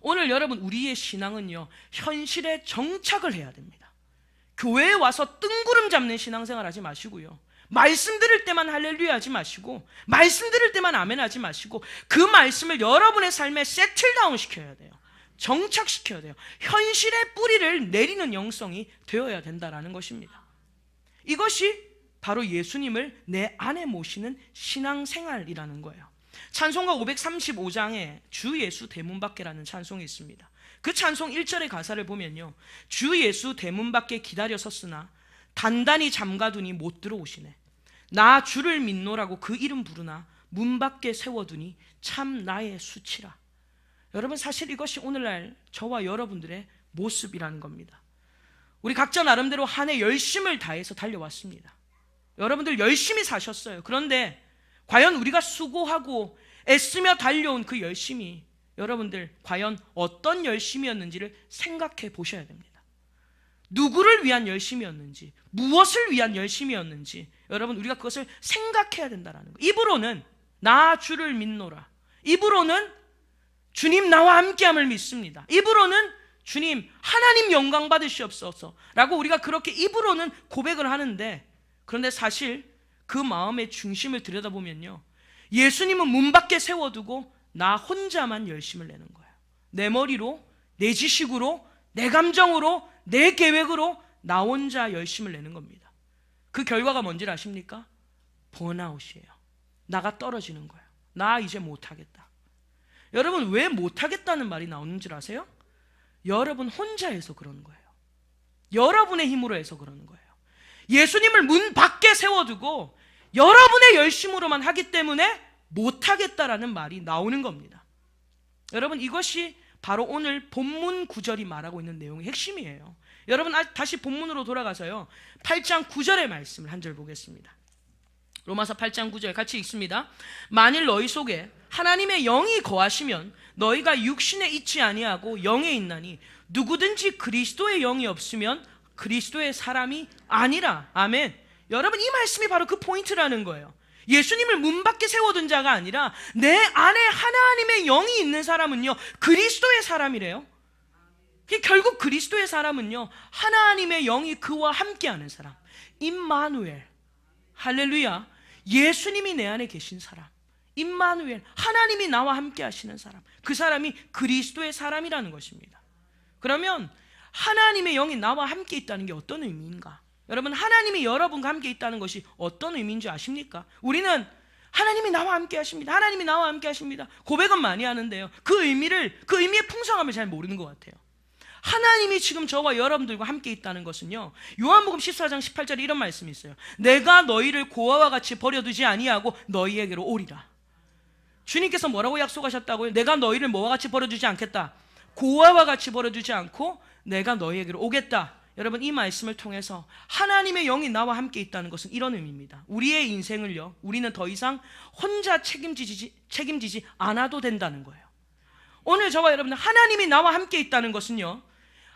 오늘 여러분, 우리의 신앙은요, 현실에 정착을 해야 됩니다. 교회에 와서 뜬구름 잡는 신앙생활 하지 마시고요, 말씀 들을 때만 할렐루야 하지 마시고, 말씀 들을 때만 아멘 하지 마시고, 그 말씀을 여러분의 삶에 세틀다운 시켜야 돼요. 정착시켜야 돼요. 현실의 뿌리를 내리는 영성이 되어야 된다는 것입니다. 이것이 바로 예수님을 내 안에 모시는 신앙생활이라는 거예요. 찬송가 535장에 주 예수 대문 밖에라는 찬송이 있습니다. 그 찬송 1절의 가사를 보면요, 주 예수 대문 밖에 기다려 섰으나 단단히 잠가두니 못 들어오시네. 나 주를 믿노라고 그 이름 부르나 문 밖에 세워두니 참 나의 수치라. 여러분, 사실 이것이 오늘날 저와 여러분들의 모습이라는 겁니다. 우리 각자 나름대로 한 해 열심을 다해서 달려왔습니다. 여러분들 열심히 사셨어요. 그런데 과연 우리가 수고하고 애쓰며 달려온 그 열심이 여러분들 과연 어떤 열심이었는지를 생각해 보셔야 됩니다. 누구를 위한 열심이었는지, 무엇을 위한 열심이었는지 여러분, 우리가 그것을 생각해야 된다는 거예요. 입으로는 나 주를 믿노라, 입으로는 주님 나와 함께함을 믿습니다, 입으로는 주님 하나님 영광 받으시옵소서 라고 우리가 그렇게 입으로는 고백을 하는데, 그런데 사실 그 마음의 중심을 들여다보면요, 예수님은 문 밖에 세워두고 나 혼자만 열심을 내는 거예요. 내 머리로, 내 지식으로, 내 감정으로, 내 계획으로 나 혼자 열심을 내는 겁니다. 그 결과가 뭔지 아십니까? 번아웃이에요. 나가 떨어지는 거예요. 나 이제 못하겠다. 여러분, 왜 못하겠다는 말이 나오는 줄 아세요? 여러분 혼자 해서 그러는 거예요. 여러분의 힘으로 해서 그러는 거예요. 예수님을 문 밖에 세워두고 여러분의 열심으로만 하기 때문에 못하겠다라는 말이 나오는 겁니다. 여러분, 이것이 바로 오늘 본문 9절이 말하고 있는 내용의 핵심이에요. 여러분, 다시 본문으로 돌아가서요, 8장 9절의 말씀을 한 절 보겠습니다. 로마서 8장 9절 같이 읽습니다. 만일 너희 속에 하나님의 영이 거하시면 너희가 육신에 있지 아니하고 영에 있나니 누구든지 그리스도의 영이 없으면 그리스도의 사람이 아니라. 아멘. 여러분, 이 말씀이 바로 그 포인트라는 거예요. 예수님을 문 밖에 세워둔 자가 아니라 내 안에 하나님의 영이 있는 사람은요, 그리스도의 사람이래요. 결국 그리스도의 사람은요, 하나님의 영이 그와 함께하는 사람, 임마누엘. 할렐루야. 예수님이 내 안에 계신 사람, 임마누엘, 하나님이 나와 함께 하시는 사람, 그 사람이 그리스도의 사람이라는 것입니다. 그러면 하나님의 영이 나와 함께 있다는 게 어떤 의미인가? 여러분, 하나님이 여러분과 함께 있다는 것이 어떤 의미인지 아십니까? 우리는 하나님이 나와 함께 하십니다, 하나님이 나와 함께 하십니다 고백은 많이 하는데요, 그 의미의 풍성함을 잘 모르는 것 같아요. 하나님이 지금 저와 여러분들과 함께 있다는 것은요, 요한복음 14장 18절에 이런 말씀이 있어요. 내가 너희를 고아와 같이 버려두지 아니하고 너희에게로 오리라. 주님께서 뭐라고 약속하셨다고요? 내가 너희를 뭐와 같이 버려두지 않겠다, 고아와 같이 버려두지 않고 내가 너희에게로 오겠다. 여러분, 이 말씀을 통해서 하나님의 영이 나와 함께 있다는 것은 이런 의미입니다. 우리의 인생을요, 우리는 더 이상 혼자 책임지지 않아도 된다는 거예요. 오늘 저와 여러분들 하나님이 나와 함께 있다는 것은요,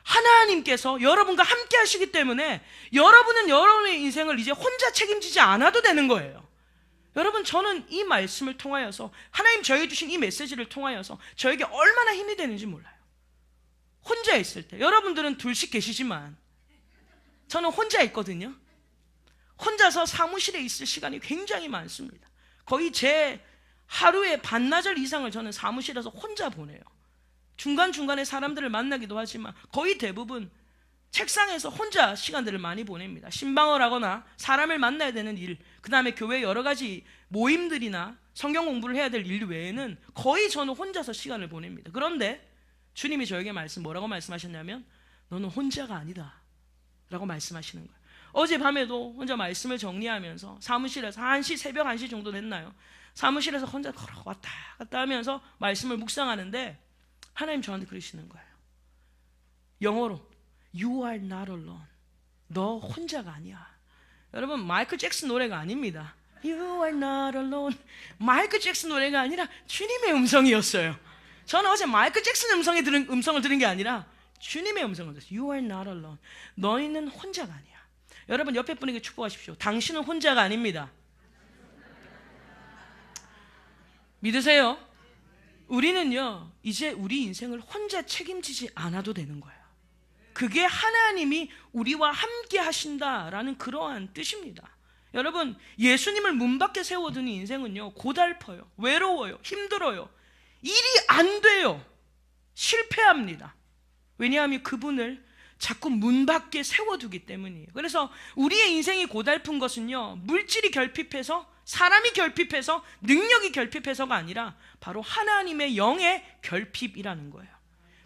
하나님께서 여러분과 함께 하시기 때문에 여러분은 여러분의 인생을 이제 혼자 책임지지 않아도 되는 거예요. 여러분, 저는 이 말씀을 통하여서, 하나님 저에게 주신 이 메시지를 통하여서 저에게 얼마나 힘이 되는지 몰라요. 혼자 있을 때, 여러분들은 둘씩 계시지만 저는 혼자 있거든요. 혼자서 사무실에 있을 시간이 굉장히 많습니다. 거의 제 하루의 반나절 이상을 저는 사무실에서 혼자 보내요. 중간중간에 사람들을 만나기도 하지만 거의 대부분 책상에서 혼자 시간들을 많이 보냅니다. 신방을 하거나 사람을 만나야 되는 일, 그 다음에 교회 여러 가지 모임들이나 성경 공부를 해야 될 일 외에는 거의 저는 혼자서 시간을 보냅니다. 그런데 주님이 저에게 뭐라고 말씀하셨냐면, 너는 혼자가 아니다 라고 말씀하시는 거예요. 어젯밤에도 혼자 말씀을 정리하면서 사무실에서 새벽 1시 정도 됐나요? 사무실에서 혼자 왔다 갔다 하면서 말씀을 묵상하는데 하나님 저한테 그러시는 거예요. 영어로 You are not alone. 너 혼자가 아니야. 여러분, 마이클 잭슨 노래가 아닙니다. You are not alone. 마이클 잭슨 노래가 아니라 주님의 음성이었어요. 저는 어제 마이클 잭슨 음성을 들은 게 아니라 주님의 음성을 들었어요. You are not alone. 너희는 혼자가 아니야. 여러분, 옆에 분에게 축복하십시오. 당신은 혼자가 아닙니다. 믿으세요? 우리는요, 이제 우리 인생을 혼자 책임지지 않아도 되는 거예요. 그게 하나님이 우리와 함께 하신다라는 그러한 뜻입니다. 여러분, 예수님을 문 밖에 세워둔 인생은요, 고달퍼요, 외로워요, 힘들어요, 일이 안 돼요, 실패합니다. 왜냐하면 그분을 자꾸 문 밖에 세워두기 때문이에요. 그래서 우리의 인생이 고달픈 것은요, 물질이 결핍해서, 사람이 결핍해서, 능력이 결핍해서가 아니라 바로 하나님의 영의 결핍이라는 거예요.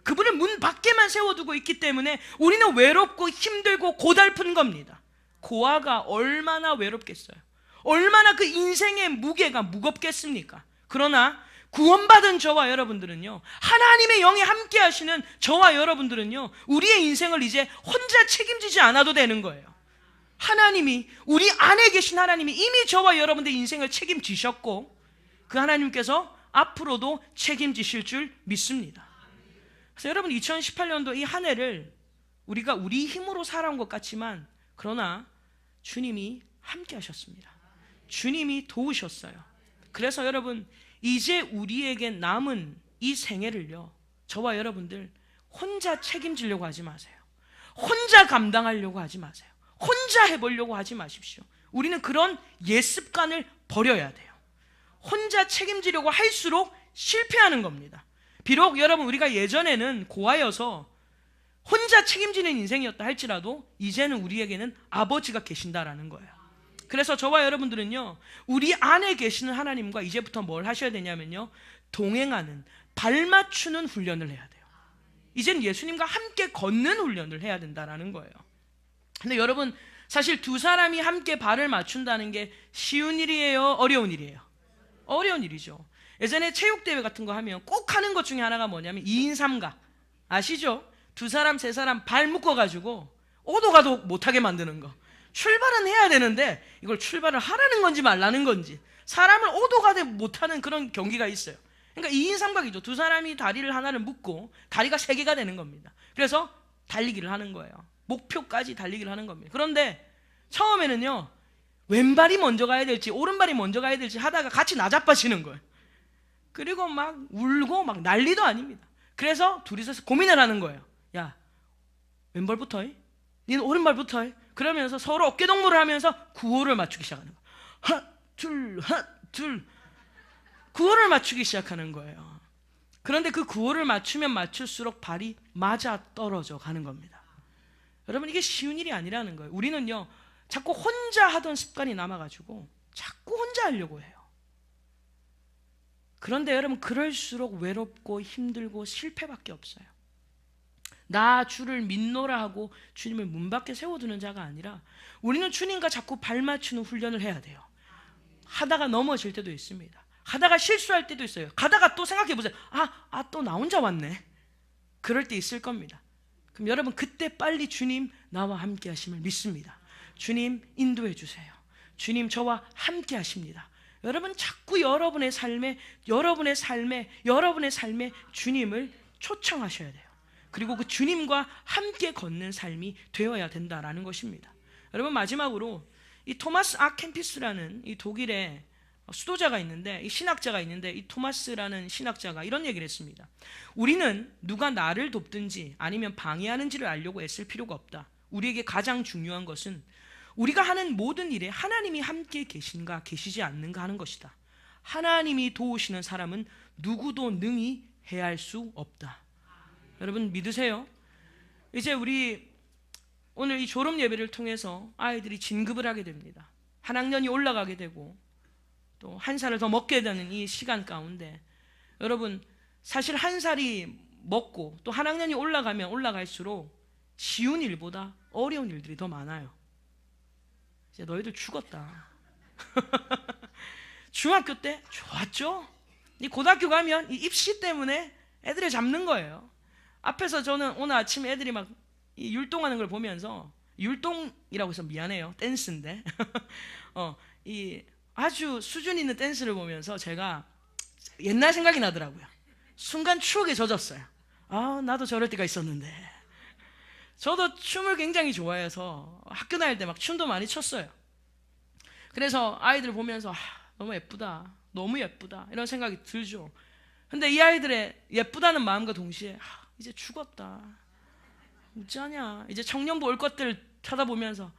그분을 문 밖에만 세워두고 있기 때문에 우리는 외롭고 힘들고 고달픈 겁니다. 고아가 얼마나 외롭겠어요. 얼마나 그 인생의 무게가 무겁겠습니까? 그러나 구원받은 저와 여러분들은요, 하나님의 영이 함께 하시는 저와 여러분들은요, 우리의 인생을 이제 혼자 책임지지 않아도 되는 거예요. 하나님이, 우리 안에 계신 하나님이 이미 저와 여러분들의 인생을 책임지셨고, 그 하나님께서 앞으로도 책임지실 줄 믿습니다. 그래서 여러분, 2018년도 이 한 해를 우리가 우리 힘으로 살아온 것 같지만, 그러나 주님이 함께 하셨습니다. 주님이 도우셨어요. 그래서 여러분, 이제 우리에게 남은 이 생애를요, 저와 여러분들 혼자 책임지려고 하지 마세요. 혼자 감당하려고 하지 마세요. 혼자 해보려고 하지 마십시오. 우리는 그런 옛습관을 버려야 돼요. 혼자 책임지려고 할수록 실패하는 겁니다. 비록 여러분, 우리가 예전에는 고아여서 혼자 책임지는 인생이었다 할지라도 이제는 우리에게는 아버지가 계신다라는 거예요. 그래서 저와 여러분들은요, 우리 안에 계시는 하나님과 이제부터 뭘 하셔야 되냐면요, 동행하는, 발맞추는 훈련을 해야 돼요. 이제는 예수님과 함께 걷는 훈련을 해야 된다라는 거예요. 근데 여러분, 사실 두 사람이 함께 발을 맞춘다는 게 쉬운 일이에요? 어려운 일이에요? 어려운 일이죠. 예전에 체육대회 같은 거 하면 꼭 하는 것 중에 하나가 뭐냐면 2인 3각 아시죠? 두 사람 세 사람 발 묶어가지고 오도 가도 못하게 만드는 거. 출발은 해야 되는데 이걸 출발을 하라는 건지 말라는 건지, 사람을 오도 가도 못하는 그런 경기가 있어요. 그러니까 2인 3각이죠. 두 사람이 다리를 하나를 묶고 다리가 3개가 되는 겁니다. 그래서 달리기를 하는 거예요. 목표까지 달리기를 하는 겁니다. 그런데 처음에는요, 왼발이 먼저 가야 될지 오른발이 먼저 가야 될지 하다가 같이 나자빠지는 거예요. 그리고 막 울고 막 난리도 아닙니다. 그래서 둘이서 고민을 하는 거예요. 야, 왼발부터 해? 니는 오른발부터 해? 그러면서 서로 어깨동무를 하면서 구호를 맞추기 시작하는 거예요. 하나 둘 하나 둘, 구호를 맞추기 시작하는 거예요. 그런데 그 구호를 맞추면 맞출수록 발이 맞아 떨어져 가는 겁니다. 여러분, 이게 쉬운 일이 아니라는 거예요. 우리는요, 자꾸 혼자 하던 습관이 남아가지고 자꾸 혼자 하려고 해요. 그런데 여러분, 그럴수록 외롭고 힘들고 실패밖에 없어요. 나 주를 믿노라 하고 주님을 문 밖에 세워두는 자가 아니라 우리는 주님과 자꾸 발 맞추는 훈련을 해야 돼요. 하다가 넘어질 때도 있습니다. 하다가 실수할 때도 있어요. 가다가 또 생각해 보세요. 또 나 혼자 왔네. 그럴 때 있을 겁니다. 그럼 여러분, 그때 빨리 주님 나와 함께 하심을 믿습니다. 주님 인도해 주세요. 주님 저와 함께 하십니다. 여러분, 자꾸 여러분의 삶에 주님을 초청하셔야 돼요. 그리고 그 주님과 함께 걷는 삶이 되어야 된다라는 것입니다. 여러분, 마지막으로 이 토마스 아 캠피스라는 이 독일의 수도자가 있는데, 이 신학자가 있는데, 이 토마스라는 신학자가 이런 얘기를 했습니다. 우리는 누가 나를 돕든지 아니면 방해하는지를 알려고 애쓸 필요가 없다. 우리에게 가장 중요한 것은 우리가 하는 모든 일에 하나님이 함께 계신가 계시지 않는가 하는 것이다. 하나님이 도우시는 사람은 누구도 능히 해할 수 없다. 여러분, 믿으세요? 이제 우리 오늘 이 졸업 예배를 통해서 아이들이 진급을 하게 됩니다. 한 학년이 올라가게 되고 또 한 살을 더 먹게 되는 이 시간 가운데, 여러분, 사실 한 살이 먹고 또 한 학년이 올라가면 올라갈수록 쉬운 일보다 어려운 일들이 더 많아요. 이제 너희들 죽었다. 중학교 때 좋았죠? 이 고등학교 가면 이 입시 때문에 애들을 잡는 거예요. 앞에서 저는 오늘 아침에 애들이 막 이 율동하는 걸 보면서, 율동이라고 해서 미안해요, 댄스인데 이 아주 수준 있는 댄스를 보면서 제가 옛날 생각이 나더라고요. 순간 추억에 젖었어요. 나도 저럴 때가 있었는데. 저도 춤을 굉장히 좋아해서 학교 다닐 때 막 춤도 많이 췄어요. 그래서 아이들 보면서 너무 예쁘다, 너무 예쁘다 이런 생각이 들죠. 근데 이 아이들의 예쁘다는 마음과 동시에 이제 죽었다, 어쩌냐, 이제 청년부 올 것들 쳐다보면서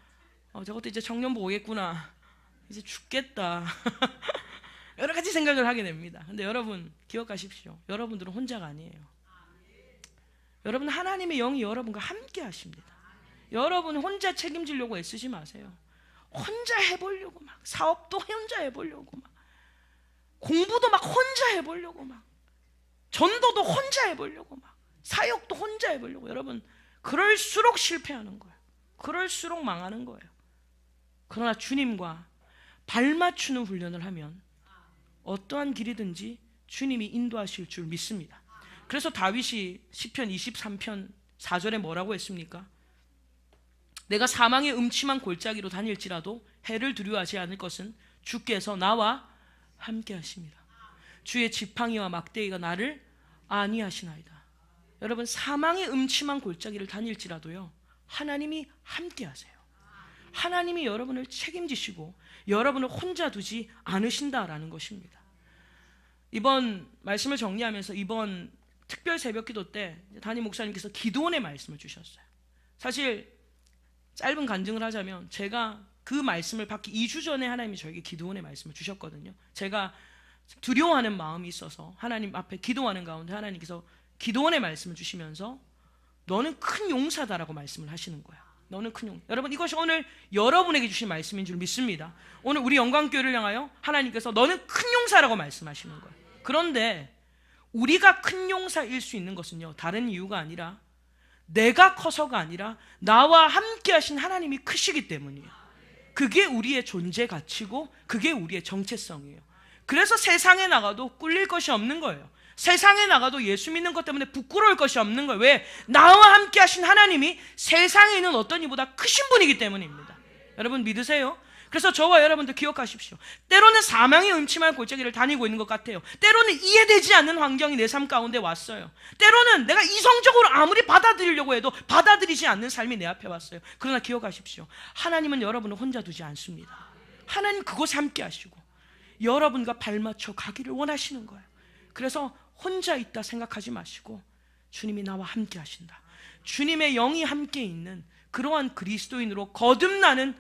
저것도 이제 청년부 오겠구나, 이제 죽겠다 여러 가지 생각을 하게 됩니다. 근데 여러분 기억하십시오. 여러분들은 혼자가 아니에요. 여러분, 하나님의 영이 여러분과 함께 하십니다. 여러분 혼자 책임지려고 애쓰지 마세요. 혼자 해보려고 막 사업도 혼자 해보려고 막 공부도 막 혼자 해보려고 막 전도도 혼자 해보려고 막 사역도 혼자 해보려고. 여러분, 그럴수록 실패하는 거예요. 그럴수록 망하는 거예요. 그러나 주님과 발 맞추는 훈련을 하면 어떠한 길이든지 주님이 인도하실 줄 믿습니다. 그래서 다윗이 시편 23편 4절에 뭐라고 했습니까? 내가 사망의 음침한 골짜기로 다닐지라도 해를 두려워하지 않을 것은 주께서 나와 함께 하십니다. 주의 지팡이와 막대기가 나를 안위하시나이다. 여러분, 사망의 음침한 골짜기를 다닐지라도요, 하나님이 함께 하세요. 하나님이 여러분을 책임지시고 여러분을 혼자 두지 않으신다라는 것입니다. 이번 말씀을 정리하면서 이번 특별 새벽기도 때 담임 목사님께서 기도원의 말씀을 주셨어요. 사실 짧은 간증을 하자면 제가 그 말씀을 받기 2주 전에 하나님이 저에게 기도원의 말씀을 주셨거든요. 제가 두려워하는 마음이 있어서 하나님 앞에 기도하는 가운데 하나님께서 기도원의 말씀을 주시면서 너는 큰 용사다라고 말씀을 하시는 거야. 너는 큰 용사. 여러분, 이것이 오늘 여러분에게 주신 말씀인 줄 믿습니다. 오늘 우리 영광교회를 향하여 하나님께서 너는 큰 용사라고 말씀하시는 거예요. 그런데 우리가 큰 용사일 수 있는 것은요, 다른 이유가 아니라 내가 커서가 아니라 나와 함께 하신 하나님이 크시기 때문이에요. 그게 우리의 존재 가치고 그게 우리의 정체성이에요. 그래서 세상에 나가도 꿀릴 것이 없는 거예요. 세상에 나가도 예수 믿는 것 때문에 부끄러울 것이 없는 거예요. 왜? 나와 함께 하신 하나님이 세상에 있는 어떤 이보다 크신 분이기 때문입니다. 여러분 믿으세요? 그래서 저와 여러분들 기억하십시오. 때로는 사망의 음침한 골짜기를 다니고 있는 것 같아요. 때로는 이해되지 않는 환경이 내 삶 가운데 왔어요. 때로는 내가 이성적으로 아무리 받아들이려고 해도 받아들이지 않는 삶이 내 앞에 왔어요. 그러나 기억하십시오. 하나님은 여러분을 혼자 두지 않습니다. 하나님 그곳에 함께 하시고 여러분과 발맞춰 가기를 원하시는 거예요. 그래서 혼자 있다 생각하지 마시고 주님이 나와 함께 하신다. 주님의 영이 함께 있는 그러한 그리스도인으로 거듭나는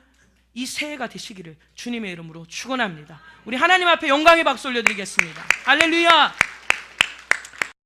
이 새해가 되시기를 주님의 이름으로 축원합니다. 우리 하나님 앞에 영광의 박수 올려드리겠습니다. 할렐루야.